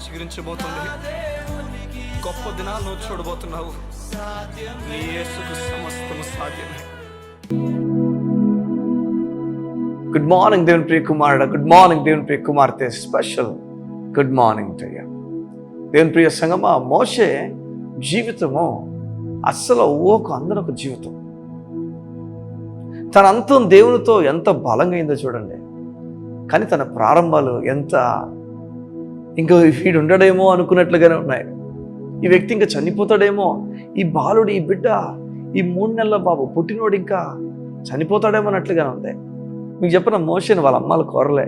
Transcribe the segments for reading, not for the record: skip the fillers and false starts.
చిగురించబోతుంది. గొప్ప దినాలు నువ్వు చూడబోతున్నావు. నీ యేసుకు సమస్తము సాధ్యమే. గుడ్ మార్నింగ్ దేవుని ప్రియ కుమారుడు, గుడ్ మార్నింగ్ దేవుని ప్రియ కుమార్తె, special good morning to you. దేవుని ప్రియ సంగమా, మోషే జీవితము అస్సలు ఊహకు అందరూ ఒక జీవితం. తన అంతం దేవునితో ఎంత బలంగా అయిందో చూడండి. కానీ తన ప్రారంభాలు ఎంత ఇంకా వీడు ఉండడేమో అనుకున్నట్లుగానే ఉన్నాయి. ఈ వ్యక్తి ఇంకా చనిపోతాడేమో, ఈ బాలుడు, ఈ బిడ్డ, ఈ 3 నెలల బాబు పుట్టినోడు ఇంకా చనిపోతాడేమో అన్నట్లుగానే ఉంది. మీకు చెప్పిన మోషేని వాళ్ళ అమ్మాలు కోరలే.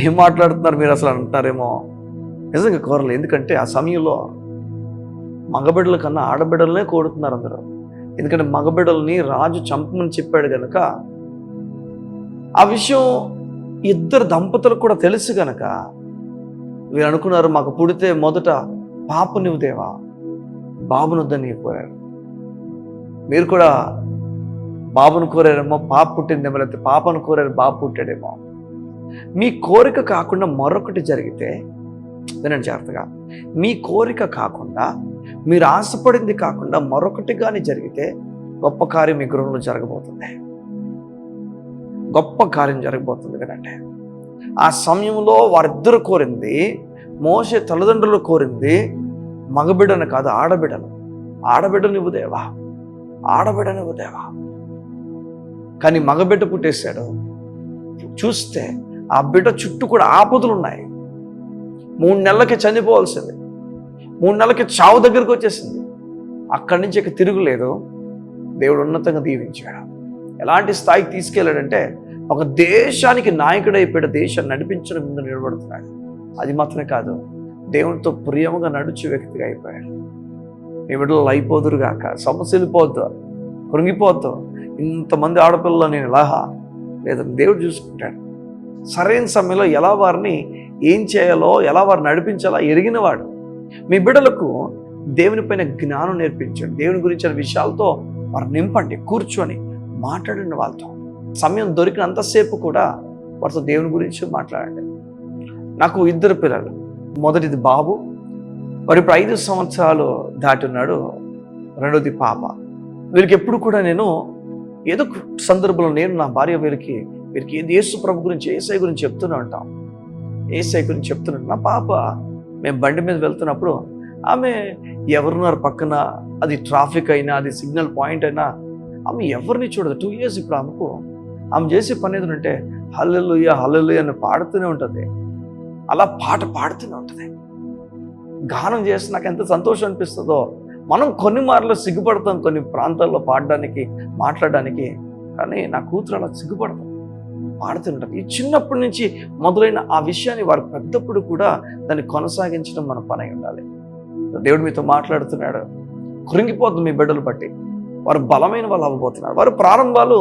ఏం మాట్లాడుతున్నారు మీరు అసలు అంటారేమో, నిజంగా కోరలే. ఎందుకంటే ఆ సమయంలో మగబిడ్డల కన్నా ఆడబిడ్డలనే కోరుతున్నారు అందరూ. ఎందుకంటే మగబిడ్డల్ని రాజు చంపమని చెప్పాడు కనుక, ఆ విషయం ఇద్దరు దంపతులకు కూడా తెలుసు కనుక వీరు అనుకున్నారు, మాకు పుడితే మొదట పాపనివ్వు దేవా, బాబునొద్దని కోరారు. మీరు కూడా బాబును కోరారేమో, పాప పుట్టిందేమో, లేకపోతే పాపను కోరారు, బాబు పుట్టాడేమో. మీ కోరిక కాకుండా మరొకటి జరిగితే, వినండి జాగ్రత్తగా, మీ కోరిక కాకుండా, మీరు ఆశపడింది కాకుండా మరొకటి కానీ జరిగితే గొప్ప కార్యం మీ గృహంలో జరగబోతుంది. గొప్ప కార్యం జరగబోతుంది. వినండి, ఆ సమయంలో వారిద్దరు కోరింది, మోషే తల్లిదండ్రులు కోరింది మగబిడ్డను కాదు, ఆడబిడ్డను. ఆడబిడ్డనివ్వు దేవా, ఆడబిడ్డనివ్వు దేవా. కానీ మగబిడ్డ పుట్టేశాడు. చూస్తే ఆ బిడ్డ చుట్టూ కూడా ఆపదలు ఉన్నాయి. 3 నెలలకి చనిపోవాల్సింది, 3 నెలలకి చావు దగ్గరికి వచ్చేసింది. అక్కడి నుంచి ఇక తిరుగులేదు. దేవుడు ఉన్నతంగా దీవించాడు. ఎలాంటి స్థాయికి తీసుకెళ్ళాడంటే, ఒక దేశానికి నాయకుడైపోయాడు. దేశాన్ని నడిపించడం ముందు నిలబడుతున్నాడు. అది మాత్రమే కాదు, దేవునితో ప్రియముగా నడుచు వ్యక్తిగా అయిపోయాడు. నీ బిడ్డలు అయిపోదురుగాక, సమస్యలు పోద్దు, కృంగిపోద్దు. ఇంతమంది ఆడపిల్లలు నేను ఎలాహా లేదని దేవుడు చూసుకుంటాడు. సరైన సమయంలో ఎలా వారిని ఏం చేయాలో, ఎలా వారిని నడిపించాలో ఎరిగినవాడు. మీ బిడ్డలకు దేవుని పైన జ్ఞానం నేర్పించండి. దేవుని గురించిన విషయాలతో వారు నింపండి. కూర్చొని మాట్లాడండి వాళ్ళతో. సమయం దొరికినంతసేపు కూడా వారితో దేవుని గురించి మాట్లాడండి. నాకు 2 పిల్లలు. మొదటిది బాబు, వారు ఇప్పుడు 5 సంవత్సరాలు దాటున్నాడు. రెండోది పాప. వీరికి ఎప్పుడు కూడా నేను ఏదో సందర్భంలో నేను నా భార్య వీరికి యేసు ప్రభు గురించి, ఏసై గురించి చెప్తూనే ఉంటాం. ఏసై గురించి చెప్తున్నాడు. నా పాప, మేము బండి మీద వెళ్తున్నప్పుడు ఆమె ఎవరున్నారు పక్కన, అది ట్రాఫిక్ అయినా, అది సిగ్నల్ పాయింట్ అయినా, ఆమె ఎవరిని చూడదు. 2 years ఇప్పుడు ఆమెకు. ఆమె చేసే పని ఏదంటే హల్లెలూయా హల్లెలూయా అని పాడుతూనే ఉంటుంది. అలా పాట పాడుతూనే ఉంటుంది. గానం చేస్తే నాకు ఎంత సంతోషం అనిపిస్తుందో. మనం కొన్ని మార్లు సిగ్గుపడతాం కొన్ని ప్రాంతాల్లో పాడడానికి, మాట్లాడడానికి. కానీ నా కూతురు అలా సిగ్గుపడతాం, పాడుతుంటాం. ఈ చిన్నప్పటి నుంచి మొదలైన ఆ విషయాన్ని వారు పెద్దప్పుడు కూడా దాన్ని కొనసాగించడం మన పని అయి ఉండాలి. దేవుడు మీతో మాట్లాడుతున్నాడు. కృంగిపోతుంది మీ బిడ్డలు బట్టి. వారు బలమైన వాళ్ళు అవ్వబోతున్నారు. వారు ప్రారంభాలు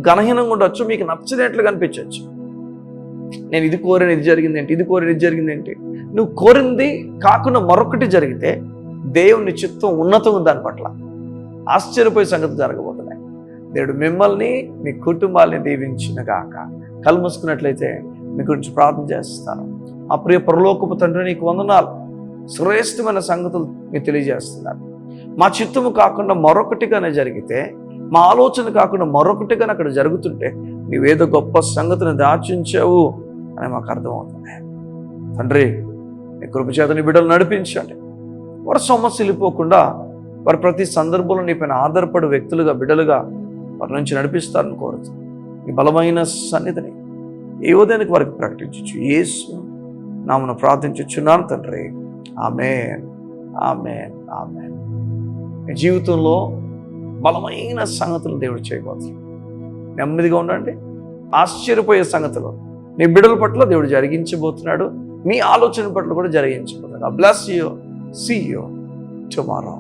ఘనహీనంగా ఉండొచ్చు, మీకు నచ్చనట్లు కనిపించవచ్చు. నేను ఇది కోరిన ఇది జరిగింది ఏంటి, ఇది కోరిన ఇది జరిగింది ఏంటి. నువ్వు కోరింది కాకుండా మరొకటి జరిగితే దేవుని చిత్తం ఉన్నతం ఉంది దాని పట్ల. ఆశ్చర్యపోయే సంగతి జరగబోతున్నాయి. దేవుడు మిమ్మల్ని, మీ కుటుంబాలని దీవించిన గాక. కళ్ళు మూసుకున్నట్లయితే మీ గురించి ప్రార్థన చేస్తాను. ఆ ప్రియ పరలోకపు తండ్రి, నీకు వందనాలు. శ్రేష్టమైన సంగతులు మీరు తెలియజేస్తున్నారు. మా చిత్తము కాకుండా మరొకటిగానే జరిగితే, మా ఆలోచన కాకుండా మరొకటిగానే అక్కడ జరుగుతుంటే, నీవేదో గొప్ప సంగతిని దాచించావు అని మాకు అర్థమవుతుంది. తండ్రి, నీ కృపచేతని బిడ్డలు నడిపించండి. వారు సమస్యలు పోకుండా వారు ప్రతి సందర్భంలో నీ పైన ఆధారపడే వ్యక్తులుగా, బిడ్డలుగా వారి నుంచి నడిపిస్తారని కోరుతుంది. నీ బలమైన సన్నిధిని ఏ ఉదయానికి వారికి ప్రకటించచ్చు. యేసు నామమున ప్రార్థించుచున్నాను తండ్రి. ఆమేన్, ఆమేన్, ఆమేన్. మీ జీవితంలో బలమైన సంగతులు దేవుడు చేయబోతున్నాడు. నెమ్మదిగా ఉండండి. ఆశ్చర్యపోయే సంగతులు నీ బిడ్డల పట్ల దేవుడు జరిగించబోతున్నాడు. మీ ఆలోచన పట్ల కూడా జరిగించబోతున్నాడు. Bless you. See you tomorrow.